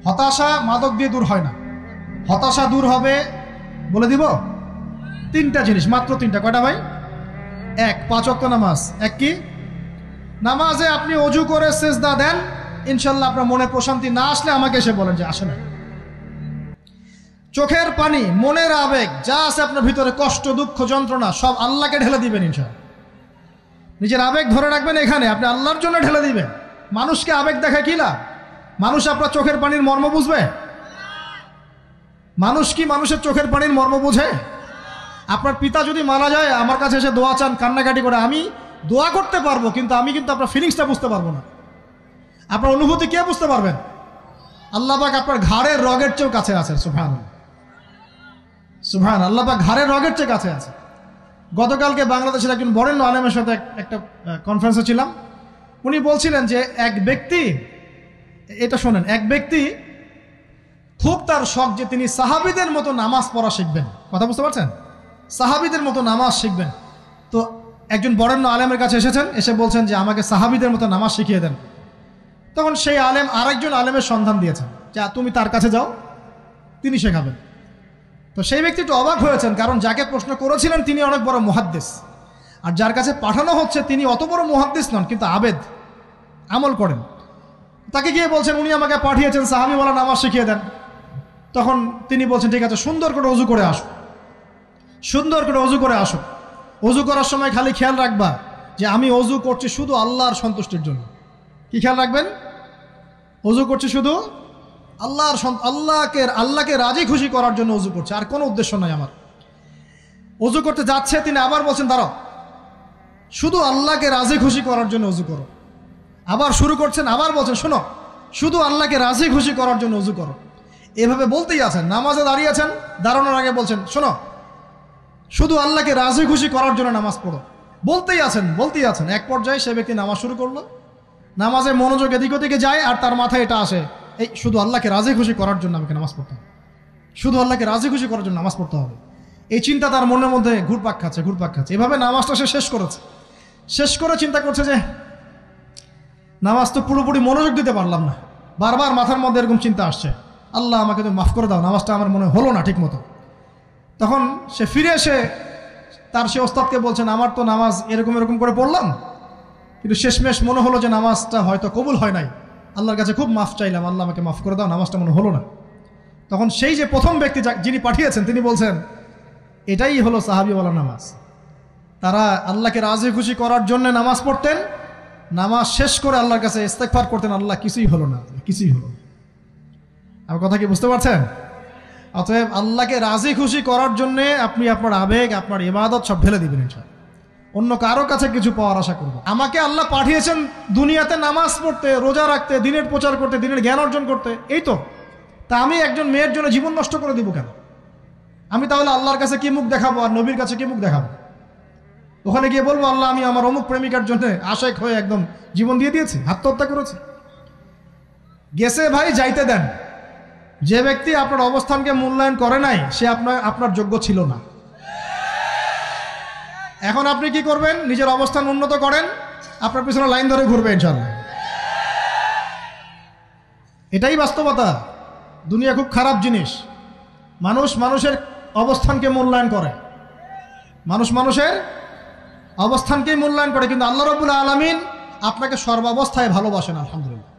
হতাশা মাদক দিয়ে দূর হয় না। হতাশা দূর হবে, বলে দিব, তিনটা জিনিস, মাত্র তিনটা। কয়টা ভাই? এক, 5 ওয়াক্ত নামাজ। এক কি? নামাজে আপনি অজু করে সেজদা দেন, ইনশাল্লাহ আপনার মনে প্রশান্তি না আসলে আমাকে এসে বলেন যে আসে না। চোখের পানি, মনের আবেগ যা আছে আপনার ভিতরে, কষ্ট, দুঃখ, যন্ত্রণা, সব আল্লাহকে ঢেলে দিবেন ইনশাল্লাহ। নিজের আবেগ ধরে রাখবেন এখানে, আপনি আল্লাহর জন্য ঢেলে দিবেন। মানুষকে আবেগ দেখে কি লাভ? মানুষ আপনার চোখের পানির মর্ম বুঝবে? মানুষ কি মানুষের চোখের পানির মর্ম বুঝে? আপনার পিতা যদি মারা যায়, আমার কাছে এসে দোয়া চান কান্নাকাটি করে, আমি দোয়া করতে পারবো, কিন্তু আমি কিন্তু আপনার ফিলিংসটা বুঝতে পারবো না। আপনার অনুভূতি কে বুঝতে পারবেন? আল্লাহ পাক আপনার ঘাড়ের রগের চেয়েও কাছে আছেন। সুবহানাল্লাহ, সুবহানাল্লাহ, আল্লাহ পাক ঘাড়ের রগের চেয়ে কাছে আছে। গতকালকে বাংলাদেশের একজন বরেণ্য আলেমের সাথে একটা কনফারেন্সে ছিলাম। উনি বলছিলেন যে এক ব্যক্তি, এটা শোনেন, এক ব্যক্তি খুব তার শখ যে তিনি সাহাবীদের মতো নামাজ পড়া শিখবেন। কথা বুঝতে পারছেন? সাহাবীদের মতো নামাজ শিখবেন। তো একজন বরেণ্য আলেমের কাছে এসেছেন, এসে বলছেন যে আমাকে সাহাবীদের মতো নামাজ শিখিয়ে দেন। তখন সেই আলেম আরেকজন আলেমের সন্ধান দিয়েছেন, যা তুমি তার কাছে যাও, তিনি শেখাবেন। তো সেই ব্যক্তি একটু অবাক হয়েছেন, কারণ যাকে প্রশ্ন করেছিলেন তিনি অনেক বড় মুহাদ্দিস, আর যার কাছে পাঠানো হচ্ছে তিনি অত বড় মুহাদ্দিস নন, কিন্তু আবেদ, আমল করেন। তাকে গিয়ে বলছেন উনি আমাকে পাঠিয়েছেন সাহাবীওয়ালা নামাজ শিখিয়ে দেন। তখন তিনি বলছেন ঠিক আছে, সুন্দর করে অজু করে আসো, সুন্দর করে অজু করে আসো। অজু করার সময় খালি খেয়াল রাখবা যে আমি অজু করছি শুধু আল্লাহর সন্তুষ্টির জন্য। কি খেয়াল রাখবেন? অজু করছি শুধু আল্লাহকে রাজি খুশি করার জন্য অজু করছে, আর কোনো উদ্দেশ্য নাই আমার। অজু করতে যাচ্ছে, তিনি আবার বলছেন দাঁড়াও, শুধু আল্লাহকে রাজি খুশি করার জন্য অজু করো। আবার শুরু করছেন, আবার বলছেন শোনো, শুধু আল্লাহকে রাজি খুশি করার জন্য অজু করো। এভাবে বলতেই আছেন, নামাজে দাঁড়িয়ে আছেন, দাঁড়ানোর আগে বলছেন শোনো, শুধু আল্লাহকে রাজি খুশি করার জন্য নামাজ পড়ো। বলতেই আছেন। এক পর্যায়ে সে ব্যক্তি নামাজ শুরু করলো, নামাজে মনোযোগ এদিক ওদিকে যায়, আর তার মাথায় এটা আসে, এই শুধু আল্লাহকে রাজি খুশি করার জন্য আমাকে নামাজ পড়তে হবে, শুধু আল্লাহকে রাজি খুশি করার জন্য নামাজ পড়তে হবে। এই চিন্তা তার মনের মধ্যে ঘুরপাক খাচ্ছে। এভাবে নামাজটা সে শেষ করেছে। শেষ করে চিন্তা করছে যে নামাজ তো পুরোপুরি মনোযোগ দিতে পারলাম না, বারবার মাথার মধ্যে এরকম চিন্তা আসছে, আল্লাহ আমাকে তুমি মাফ করে দাও, নামাজটা আমার মনে হলো না ঠিক মতো। তখন সে ফিরে এসে তার সে ওস্তাদকে বলছেন আমার তো নামাজ এরকম করে পড়লাম, কিন্তু শেষমেশ মনে হলো যে নামাজটা হয়তো কবুল হয় নাই, আল্লাহর কাছে খুব মাফ চাইলাম, আল্লাহ আমাকে মাফ করে দাও, নামাজটা মনে হলো না। তখন সেই যে প্রথম ব্যক্তি যিনি পাঠিয়েছেন তিনি বলছেন এটাই হলো সাহাবীওয়ালা নামাজ। তারা আল্লাহকে রাজি খুশি করার জন্য নামাজ পড়তেন, নামাজ শেষ করে আল্লাহর কাছে ইস্তেগফার করতেন, আল্লাহ কিছুই হলো না, কিছুই হলো না। আমার কথা কি বুঝতে পারছেন? অতএব আল্লাহকে রাজি খুশি করার জন্য আপনি আপনার আবেগ, আপনার ইবাদত সব ঢেলে দিবেন ইনশাআল্লাহ। অন্য কারো কাছে কিছু পাওয়ার আশা করব। আমাকে আল্লাহ পাঠিয়েছেন দুনিয়াতে নামাজ পড়তে, রোজা রাখতে, দিনের প্রচার করতে, দিনের জ্ঞান অর্জন করতে, এই তো। তা আমি একজন মেয়ের জন্য জীবন নষ্ট করে দিব কেন? আমি তাহলে আল্লাহর কাছে কি মুখ দেখাবো, আর নবীর কাছে কি মুখ দেখাবো? ওখানে গিয়ে বলবো আল্লাহ আমি আমার অমুক প্রেমিকার জন্য আশেক হয়ে একদম জীবন দিয়ে দিয়েছি, আত্মহত্যা করেছি। গেছে ভাই, যাইতে দেন। যে ব্যক্তি আপনার অবস্থানকে মূল্যায়ন করে নাই সে আপনার যোগ্য ছিল না। এখন আপনি কি করবেন? নিজের অবস্থান উন্নত করেন, আপনার পিছনে লাইন ধরে ঘুরবে ইনশাআল্লাহ। এটাই বাস্তবতা। দুনিয়া খুব খারাপ জিনিস। মানুষের অবস্থানকে মূল্যায়ন করে, মানুষের অবস্থানকেই মূল্যায়ন করে, কিন্তু আল্লাহ রাব্বুল আলামিন আপনাকে সর্বাবস্থায় ভালোবাসেন। আলহামদুলিল্লাহ।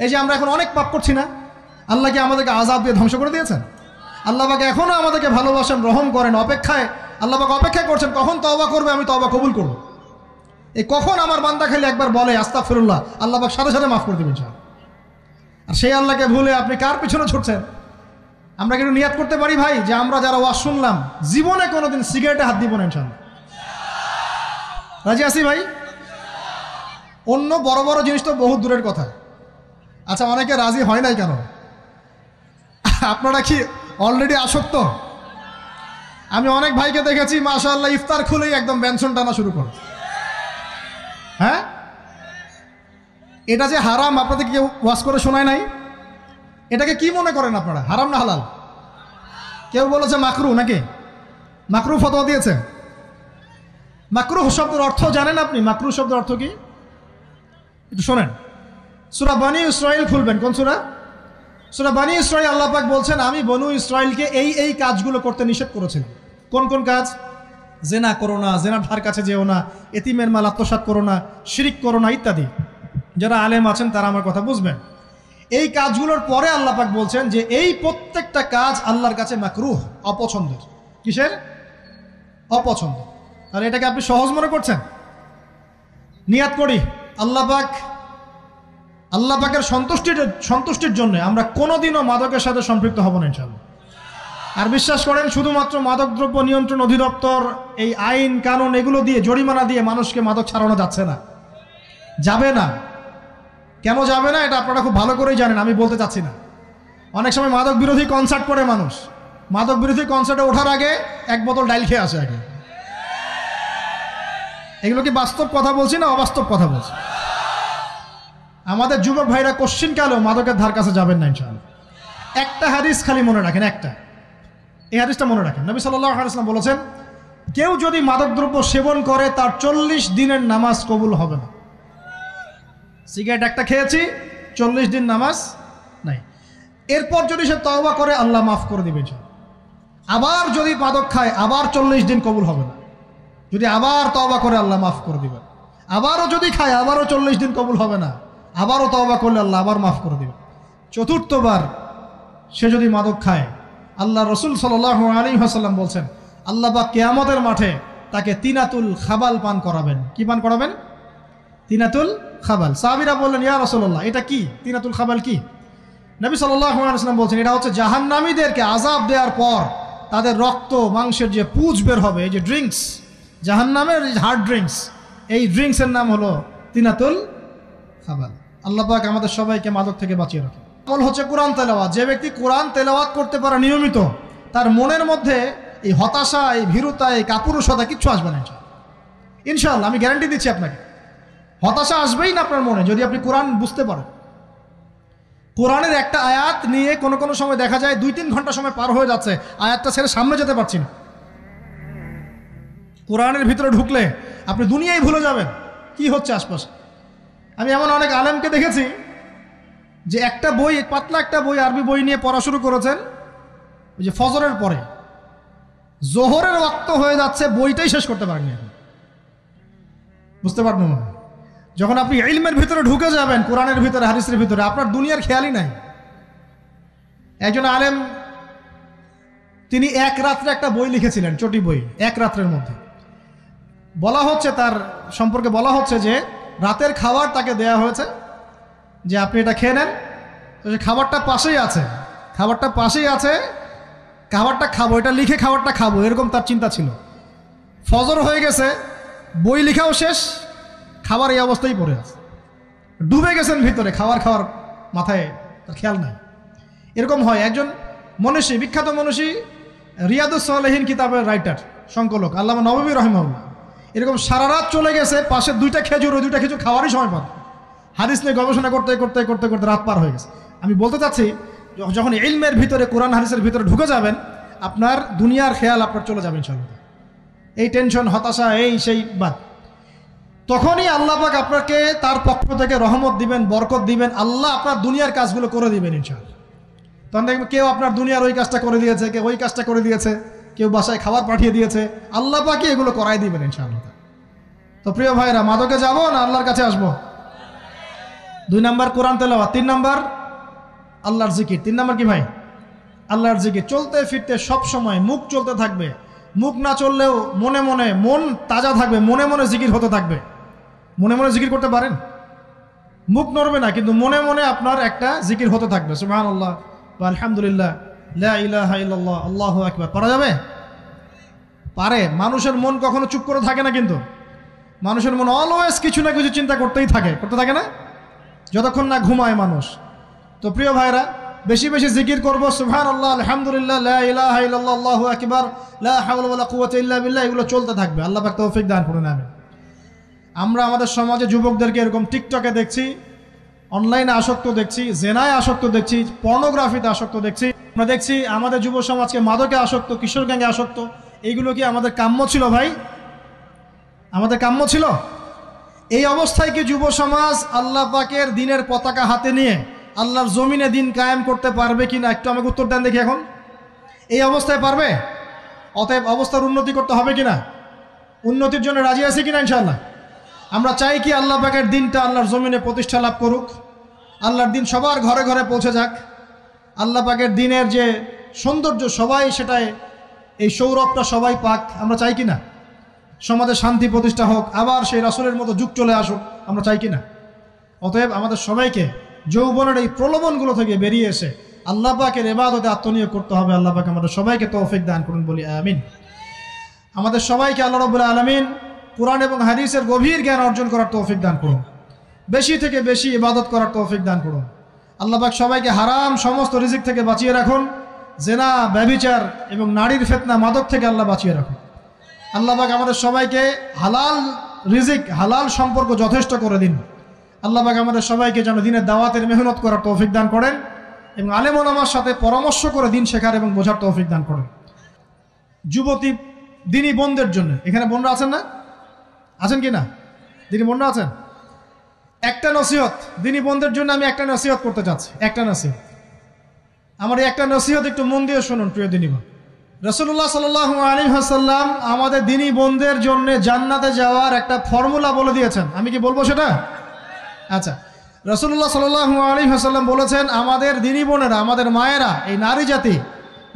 এই যে আমরা এখন অনেক পাপ করছি না, আল্লাহ কি আমাদেরকে আযাব দিয়ে ধ্বংস করে দিয়েছেন? আল্লাহ পাক এখনো আমাদেরকে ভালোবাসেন, রহম করেন, আল্লাহ পাক অপেক্ষা করছেন কখন তওবা করবে, আমি তওবা কবুল করব। এই কখন আমার বান্দা খালি একবার বলে আস্তাগফিরুল্লাহ, আল্লাহ পাক সাথে সাথে মাফ করে দেবেন ইনশাআল্লাহ। আর সেই আল্লাহকে ভুলে আপনি কার পিছনে ছুটছেন? আমরা কিন্তু নিয়াত করতে পারি ভাই যে আমরা যারা ওয়াজ শুনলাম জীবনে কোনোদিন সিগারেটে হাত দিব না ইনশাআল্লাহ। রাজি আছি ভাই? অন্য বড় বড় জিনিস তো বহুত দূরের কথা। আচ্ছা, অনেকে রাজি হয় নাই কেন? আপনারা কি অলরেডি আসক্ত? আমি অনেক ভাইকে দেখেছি মাশাআল্লাহ ইফতার খুলেই একদম বেনসন টানা শুরু করে। হ্যাঁ, এটা যে হারাম আপনাদের কেউ ওয়াজ করে শোনায় নাই? এটাকে কি মনে করেন আপনারা, হারাম না হালাল? কেউ বলেছে মাকরু, নাকি মাকরু ফতোয়া দিয়েছে? মাকরু শব্দের অর্থ জানেন আপনি? মাকরু শব্দের অর্থ কি একটু শোনেন। সূরা বনী ইসরাঈল খুলবেন। কোন সূরা? সূরা বনী ইসরাঈল আল্লাহ পাক বলছেন, আমি বনু ইসরাঈলকে এই কাজগুলো করতে নিষেধ করেছিলাম। কোন কোন কাজ? জেনা করো না, জেনার ধার কাছে যেও না, এতিমের মাল আত্মসাৎ করো না, শিরিক করো না ইত্যাদি। যারা আলেম আছেন তারা আমার কথা বুঝবেন। এই কাজগুলোর পরে আল্লাহ পাক বলছেন যে এই প্রত্যেকটা কাজ আল্লাহর কাছে মাকরুহ, অপছন্দের। কিসের? অপছন্দ। তাহলে এটাকে আপনি সহজ মনে করছেন? নিয়াত করি আল্লাহ পাকের সন্তুষ্টির জন্য আমরা কোনোদিনও মাদকের সাথে সম্পৃক্ত হব না ইনশাআল্লাহ। আর বিশ্বাস করেন, শুধুমাত্র মাদকদ্রব্য নিয়ন্ত্রণ অধিদপ্তর এই আইন কানুন এগুলো দিয়ে, জরিমানা দিয়ে মানুষকে মাদক ছাড়ানো যাচ্ছে না, যাবে না। কেন যাবে না এটা আপনারা খুব ভালো করেই জানেন, আমি বলতে চাচ্ছি না। অনেক সময় মাদক বিরোধী কনসার্ট করে মানুষ, মাদক বিরোধী কনসার্টে ওঠার আগে এক বোতল ডাইল খেয়ে আসে আগে। এগুলো কি বাস্তব কথা বলছি না অবাস্তব কথা বলছি? আমাদের যুবক ভাইরা কোশ্চিনকালেও মাদকের ধার কাছে যাবেন না ইনশাআল্লাহ। একটা হাদিস খালি মনে রাখেন, একটা, এই হাদিসটা মনে রাখেন। নবী সাল্লাল্লাহু আলাইহি ওয়াসাল্লাম বলেছেন, কেউ যদি মাদকদ্রব্য সেবন করে তার 40 দিনের নামাজ কবুল হবে না। সিগারেট একটা খেয়েছি, 40 দিন নামাজ নাই। এরপর যদি সে তওবা করে আল্লাহ মাফ করে দিবেন। আবার যদি মাদক খায় আবার 40 দিন কবুল হবে না। যদি আবার তওবা করে আল্লাহ মাফ করে দিবেন। আবারও যদি খায় আবারও 40 দিন কবুল হবে না। আবারও তওবা করলে আল্লাহ আবার মাফ করে দিবেন। চতুর্থবার সে যদি মাদক খায়, আল্লাহ রসুল সাল্লাল্লাহু আলাইহি ওয়াসাল্লাম বলছেন, আল্লাহ পাক কিয়ামতের মাঠে তাকে তিনাতুল খাবাল পান করাবেন। কি পান করাবেন? তিনাতুল খাবাল। সাহাবীরা বললেন, ইয়া রাসূলুল্লাহ, এটা কি তিনাতুল খাবাল? কি? নবী সাল্লাল্লাহু আলাইহি ওয়াসাল্লাম বলছেন, এটা হচ্ছে জাহান্নামীদেরকে আযাব দেওয়ার পর তাদের রক্ত মাংসের যে পুঁজ বের হবে, এই যে ড্রিঙ্কস, জাহান্নামের হার্ড ড্রিঙ্কস, এই ড্রিঙ্কসের নাম হলো তিনাতুল খাবাল। আল্লাহ পাক আমাদের সবাইকে মাদক থেকে বাঁচিয়ে রাখে। আমল হচ্ছে কোরআন তেলাওয়াত। যে ব্যক্তি কোরআন তেলাওয়াত করতে পারে নিয়মিত, তার মনের মধ্যে এই হতাশা, এই ভীরুতা, এই কাপুরুষতা কিচ্ছু আসবে না ইনশাআল্লাহ। আমি গ্যারান্টি দিচ্ছি আপনাকে, হতাশা আসবেই না আপনার মনে যদি আপনি কোরআন বুঝতে পারেন। কোরআনের একটা আয়াত নিয়ে কোনো সময় দেখা যায় 2-3 ঘন্টা সময় পার হয়ে যাচ্ছে, আয়াতটা ছেড়ে সামনে যেতে পারছি না। কোরআনের ভিতরে ঢুকলে আপনি দুনিয়ায় ভুলে যাবেন কি হচ্ছে আশপাশে। আমি এমন অনেক আলেমকে দেখেছি যে একটা বই, পাতলা একটা বই, আরবি বই নিয়ে পড়া শুরু করেছেন, ওই যে ফজরের পরে জোহরের ওয়াক্ত হয়ে যাচ্ছে, বইটাই শেষ করতে পারেননি এখন। বুঝতে পারবেন না? যখন আপনি ইলমের ভিতরে ঢুকে যাবেন, কোরআনের ভিতরে, হাদিসের ভিতরে, আপনার দুনিয়ার খেয়ালই নাই। একজন আলেম, তিনি এক রাত্রে একটা বই লিখেছিলেন, চটি বই, এক রাত্রের মধ্যে। বলা হচ্ছে, তার সম্পর্কে বলা হচ্ছে যে রাতের খাবার তাকে দেয়া হয়েছে যে আপনি এটা খেয়ে নেন। তো সে খাবারটা পাশেই আছে, খাবারটা খাবো, এটা লিখে খাবারটা খাবো, এরকম তার চিন্তা ছিল। ফজর হয়ে গেছে, বই লেখাও শেষ, খাবার এই অবস্থায় পড়ে আছে, ডুবে গেছেন ভিতরে, খাওয়ার মাথায় তার খেয়াল নাই। এরকম হয়। একজন মনীষী, বিখ্যাত মনীষী, রিয়াদুস সালেহীন কিতাবের রাইটার, সংকলক আল্লামা নববী রাহিমাহুল্লাহ, এরকম সারা রাত চলে গেছে, পাশে 2টা খেজুর, ওই 2টা খেজুর খাওয়ারই সময় পান। হাদিস নিয়ে গবেষণা করতে করতে করতে করতে রাত পার হয়ে গেছে। আমি বলতে চাচ্ছি, যখন ইলমের ভিতরে, কোরআন হাদিসের ভিতরে ঢুকে যাবেন, আপনার দুনিয়ার খেয়াল আপনার চলে যাবেন ইনশাআল্লাহ। এই টেনশন, হতাশা, এই সেই বাদ। তখনই আল্লাহ পাক আপনাকে তার পক্ষ থেকে রহমত দিবেন, বরকত দিবেন, আল্লাহ আপনার দুনিয়ার কাজগুলো করে দিবেন ইনশাআল্লাহ। তখন দেখবেন কেউ আপনার দুনিয়ার ওই কাজটা করে দিয়েছে, কেউ ওই কাজটা করে দিয়েছে, কেউ বাসায় খাবার পাঠিয়ে দিয়েছে, আল্লাহ পাকই এগুলো করাই দিবেন ইনশাআল্লাহ। তো প্রিয় ভাইরা, মাদকে যাব না আল্লাহর কাছে আসবো? 2 নাম্বার কোরআন তেলাওয়াত, 3 নাম্বার আল্লাহর জিকির। 3 নাম্বার কি ভাই? আল্লাহর জিকির। চলতে ফিরতে সব সময় মুখ চলতে থাকবে, মুখ না চললেও মনে মনে মন তাজা থাকবে, মনে মনে জিকির হতে থাকবে। মনে মনে জিকির করতে পারেন? মুখ নড়বে না, কিন্তু মনে মনে আপনার একটা জিকির হতে থাকবে। সুবহানাল্লাহ বা আলহামদুলিল্লাহ, লা ইলাহা ইল্লাল্লাহ, আল্লাহু আকবার। পারা যাবে? পারে। মানুষের মন কখনো চুপ করে থাকে না, কিন্তু মানুষের মন অলওয়েজ কিছু না কিছু চিন্তা করতে থাকে না, যতক্ষণ না ঘুমায় মানুষ। তো প্রিয় ভাইরা, বেশি বেশি জিকির করব, সুবহানাল্লাহ, আলহামদুলিল্লাহ, লা ইলাহা ইল্লাল্লাহ, আল্লাহু আকবার, লা হাওলা ওয়ালা কুওয়াতা ইল্লা বিল্লাহ, এগুলো চলতে থাকবে। আল্লাহ পাক তৌফিক দান করুন, আমিন। আমরা আমাদের সমাজে যুবকদেরকে এরকম টিকটকে দেখছি, অনলাইনে আসক্ত দেখছি, জেনায় আসক্ত দেখছি, পর্নোগ্রাফিতে আসক্ত দেখছি। আমরা দেখছি আমাদের যুব সমাজকে মাদকে আসক্ত, কিশোর গ্যাংয়ে আসক্ত। এইগুলো কি আমাদের কাম্য ছিল ভাই? আমাদের কাম্য ছিল? এই অবস্থায় কি যুব সমাজ আল্লাহ পাকের দ্বীনের পতাকা হাতে নিয়ে আল্লাহর জমিনে দিন কায়েম করতে পারবে কি না একটু আমাকে উত্তর দেন দেখি। এখন এই অবস্থায় পারবে? অতএব অবস্থার উন্নতি করতে হবে কি না? উন্নতির জন্য রাজি আছে কি না ইনশাআল্লাহ? আমরা চাই কি আল্লাহ পাকের দিনটা আল্লাহর জমিনে প্রতিষ্ঠা লাভ করুক, আল্লাহর দিন সবার ঘরে ঘরে পৌঁছে যাক, আল্লাহ পাকের দিনের যে সৌন্দর্য সবাই সেটায় এই সৌরভটা সবাই পাক। আমরা চাই কি না? সমাজে শান্তি প্রতিষ্ঠা হোক, আবার সেই রাসূলের মতো যুগ চলে আসুক, আমরা চাই কি না? অতএব আমাদের সবাইকে যৌবনের এই প্রলোভনগুলো থেকে বেরিয়ে এসে আল্লাহ পাকের ইবাদতে আত্মনিয়োগ করতে হবে। আল্লাহ পাক আমাদের সবাইকে তৌফিক দান করুন, বলি আমিন। আমাদের সবাইকে আল্লাহ রাব্বুল আলামিন কুরআন এবং হাদিসের গভীর জ্ঞান অর্জন করার তৌফিক দান করুন, বেশি থেকে বেশি ইবাদত করার তৌফিক দান করুন। আল্লাহ পাক সবাইকে হারাম সমস্ত রিজিক থেকে বাঁচিয়ে রাখুন, জেনা, ব্যভিচার এবং নারীর ফিতনা, মাদক থেকে আল্লাহ বাঁচিয়ে রাখুন। আল্লাহ পাক আমাদের সবাইকে হালাল রিজিক, হালাল সম্পর্ক যথেষ্ট করে দিন। আল্লাহ পাক আমাদের সবাইকে যেন দিনের দাওয়াতের মেহনত করার তৌফিক দান করেন এবং আলেম ওলামার সাথে পরামর্শ করে দিন শেখার এবং বোঝার তৌফিক দান করেন। যুবতী দিনী বোনদের জন্য, এখানে বোনরা আছেন না? আছেন কি না? দিনী বোনরা আছেন? একটা নসিহত দিনী বোনদের জন্য আমি একটা নসিহত করতে চাচ্ছি, একটা নসিহত। আমার এই একটা নসিহত একটু মন দিয়ে শুনুন প্রিয় দিনী বোন। রাসূলুল্লাহ সাল্লাল্লাহু আলাইহি ওয়াসাল্লাম আমাদের দিনী বোনদের জন্য জান্নাতে যাওয়ার একটা ফর্মুলা বলে দিয়েছেন। আমি কি বলবো সেটা? আচ্ছা, রাসূলুল্লাহ সাল্লাল্লাহু আলাইহি ওয়াসাল্লাম বলেছেন আমাদের দিনী বোনেরা, আমাদের মায়েরা, এই নারী জাতি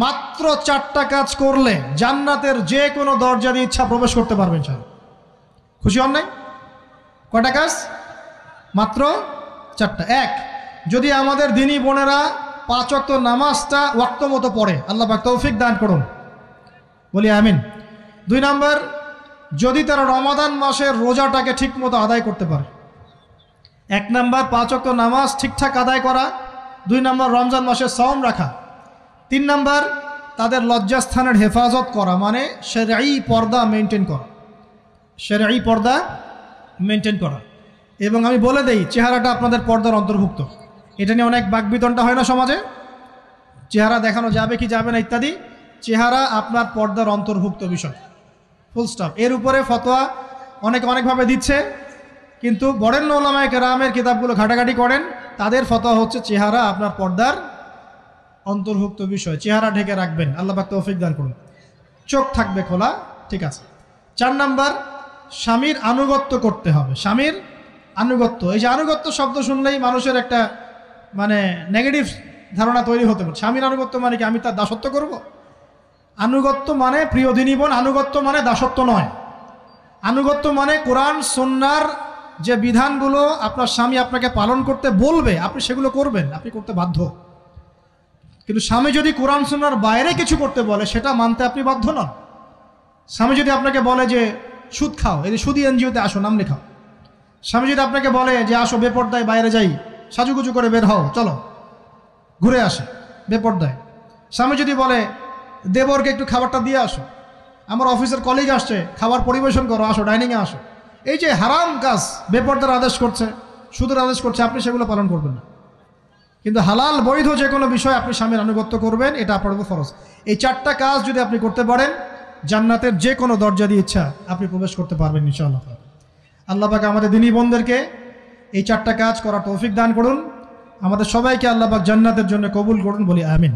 মাত্র 4টা কাজ করলে জান্নাতের যে কোনো দরজা দিয়ে ইচ্ছা প্রবেশ করতে পারবেন। খুশি হন নাই? কয়টা কাজ? মাত্র 4টা। এক, যদি আমাদের দিনী বোনেরা 5 ওয়াক্ত নামাজটা ওয়াক্ত মতো পড়ে, আল্লাহ পাক তৌফিক দান করুন, বলি আমিন। 2 নাম্বার, যদি তারা রমাদান মাসের রোজাটাকে ঠিক মতো আদায় করতে পারে। 1 নাম্বার 5 ওয়াক্ত নামাজ ঠিকঠাক আদায় করা, 2 নাম্বার রমজান মাসে সওম রাখা, 3 নাম্বার তাদের লজ্জাস্থানের হেফাজত করা, মানে শরঈ পর্দা মেনটেন করা, শরঈ পর্দা মেনটেন করা। এবং আমি বলে দেই, চেহারাটা আপনাদের পর্দার অন্তর্ভুক্ত। এটা নিয়ে অনেক বাকবিতণ্ডা হয় না সমাজে, চেহারা দেখানো যাবে কি যাবে না ইত্যাদি। চেহারা আপনার পর্দার অন্তর্ভুক্ত বিষয়, ফুল স্টপ। এর উপরে ফতোয়া অনেকভাবে দিচ্ছে, কিন্তু বরেণ্য উলামায়ে কেরামের কিতাবগুলো ঘাটাঘাটি করেন, তাদের ফতোয়া হচ্ছে চেহারা আপনার পর্দার অন্তর্ভুক্ত বিষয়, চেহারা ঢেকে রাখবেন। আল্লাহ পাক তৌফিক দান করুন। চোখ থাকবে খোলা, ঠিক আছে। 4 নাম্বার, স্বামীর আনুগত্য করতে হবে। স্বামীর আনুগত্য, এই যে আনুগত্য শব্দ শুনলেই মানুষের একটা মানে নেগেটিভ ধারণা তৈরি হতে পারে। স্বামীর আনুগত্য মানে কি আমি তার দাসত্ব করব? আনুগত্য মানে, প্রিয় দিনী বোন, আনুগত্য মানে দাসত্ব নয়। আনুগত্য মানে কোরআন সুন্নাহর যে বিধানগুলো আপনার স্বামী আপনাকে পালন করতে বলবে, আপনি সেগুলো করবেন, আপনি করতে বাধ্য। কিন্তু স্বামী যদি কোরআন সুন্নাহর বাইরে কিছু করতে বলে, সেটা মানতে আপনি বাধ্য নন। স্বামী যদি আপনাকে বলে যে সুদ খাও, এই সুদী এনজিওতে আসো, নাম লেখাও। স্বামী যদি আপনাকে বলে যে আসো বেপর্দায় বাইরে যাই, সাজুগুজু করে বের হও, চলো ঘুরে আসে বেপর্দায়। স্বামী যদি বলে দেবরকে একটু খাবারটা দিয়ে আসো, আমার অফিসের কলিগ আসছে, খাবার পরিবেশন করো, আসো ডাইনিংয়ে আসো। এই যে হারাম কাজ, বেপর্দার আদেশ করছে, সুদের আদেশ করছে, আপনি সেগুলো পালন করবেন না। কিন্তু হালাল বৈধ যে কোনো বিষয় আপনি স্বামীর আনুগত্য করবেন, এটা আপনার উপর ফরজ। এই 4টা কাজ যদি আপনি করতে পারেন, জান্নাতের যে কোনো দরজা দিয়ে ইচ্ছা আপনি প্রবেশ করতে পারবেন ইনশাআল্লাহ। আল্লাহ পাক আমাদের দিনী বোনদেরকে এই 4টা কাজ করার তৌফিক দান করুন। আমাদের সবাইকে আল্লাহ পাক জান্নাতের জন্য কবুল করুন, বলি আমিন।